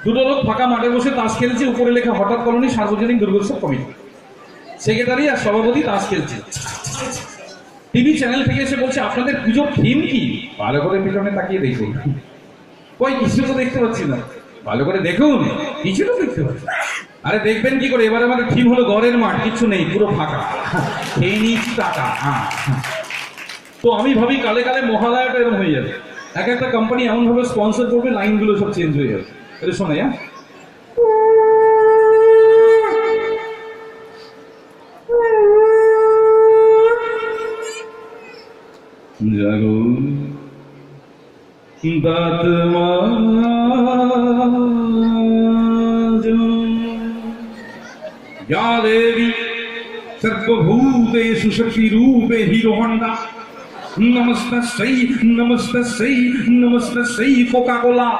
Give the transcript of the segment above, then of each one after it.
দুটো লোক ফাঁকা মাঠে বসে তাস খেলছে, উপরে লেখা হঠাৎ কলোনি সার্বজনীন দুর্গোৎসব কমিটি। সেক্রেটারি আর সভাপতি তাস খেলছে। টিভি চ্যানেল থেকে এসে বলছে, আপনাদের পুজোর থিম কি? ভালো করে পিছনে তাকিয়ে দেখুন। কই কিছু তো দেখতে পাচ্ছি না। ভালো করে দেখুন, কিছু তো দেখতে পাচ্ছি। আরে দেখবেন কি করে, এবার আমাদের থিম হলো ঘরের মাঠ, কিছু নেই, পুরো ফাঁকা, খেয়ে নিয়েছি টাকা। তো আমি ভাবি কালে কালে মহালয়াটা এরকম হয়ে যাবে, এক একটা কোম্পানি এমন ভাবে স্পন্সর করবে, লাইনগুলো সব চেঞ্জ হয়ে যাবে। এটা শোনাই, হ্যাঁ, জাগো দাঁত মাজো, या देवी सर्वभूतेषु शक्तिरूपे हीरो होंडा, नमस्तस्यै नमस्तस्यै नमस्तस्यै कोका कोला,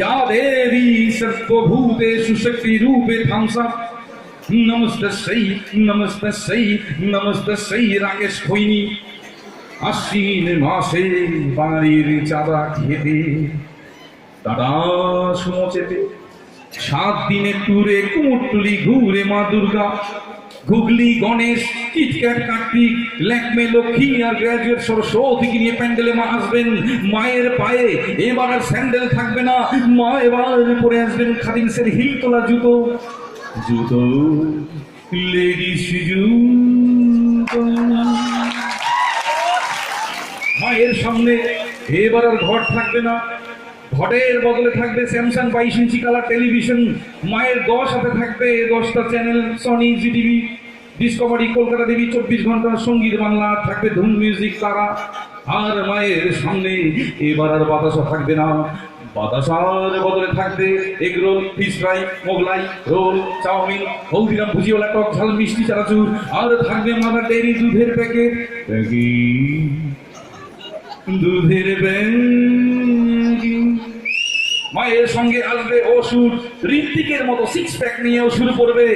या देवी सर्वभूतेषु शक्तिरूपे थम्स अप, नमस्तस्यै नमस्तस्यै नमस्तस्यै राकेश खैनी। আশ্বিন মাসে বাড়ির চাঁদা খেতে দাদা সুমো চেপে, 7 দিনে টুরে কুমোরটুলি ঘুরে মা দুর্গা, গুগলি গণেশ কিটক্যাট কার্তিক ল্যাকমে লক্ষ্মী আর গ্রাজুয়েট সরস্বতীকে নিয়ে প্যান্ডেলে মা আসবেন। মায়ের পায়ে এবার আর স্যান্ডেল থাকবে না, মা এবার পরে আসবেন খাদিমসের হিল তোলা জুতো, জুতো লেডিস জুতো। মায়ের সামনে এবার আর ঘট থাকবে না, ঘটের বদলে থাকবে স্যামসাং 22 ইঞ্চি কালার টেলিভিশন। মায়ের 10 হাতে থাকবে 10টা চ্যানেল, সনি, জি টিভি, ডিসকভারি, কলকাতা টিভি, 24 ঘন্টা সঙ্গীত বাংলা, থাকবে ধুম মিউজিক তারা। আর মায়ের সামনে এবার আর বাতাসা থাকবে না, বাতাসার বদলে থাকবে egg roll, fish fry, Mughlai, roll, chowmein, Haldiram Bhujiawala, টক ঝাল, মিষ্টি, চানাচুর। আর থাকবে মাদার ডেইরি দুধের প্যাকেট, দুধের ব্যাগি। মায়ের সঙ্গে আসবে অসুর, ঋত্বিকের মতো 6 প্যাক নিয়ে অসুর পড়বে।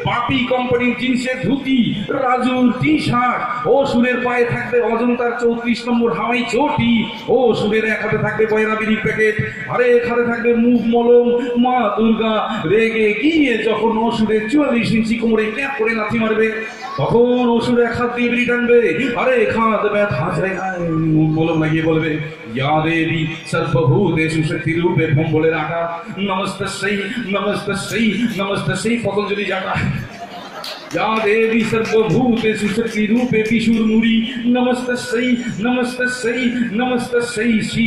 বাপি কোম্পানির জিন্সের ধুতি, রাজুর টি শার্ট। অসুরের পায়ে থাকবে অজন্তার 34 নম্বর হাওয়াই চটি। অসুরের এক হাতে থাকবে বয়রা বিড়ির প্যাকেট, আরে এক হাতে থাকবে মুভ মলম। মা দুর্গা রেগে গিয়ে যখন অসুরের 44 ইঞ্চি কোমরে ক্যাপ করে লাথি মারবে, তখন অসুর এক হাত দিয়ে বিড়ি টানবে, আরে এক হাত ব্যথা জায়গায় মুভ মলম লাগিয়ে বলবে, या देवी सर्वभूतेषु शक्तिरूपे भोम्बलेर आटा, नमस्तस्यै नमस्तस्यै नमस्तस्यै पतंजलि जाटा, या देवी सर्वभूतेषु शक्तिरूपे विशुर मुड़ी, नमस्तस्यै नमस्तस्यै नमस्तस्यै श्री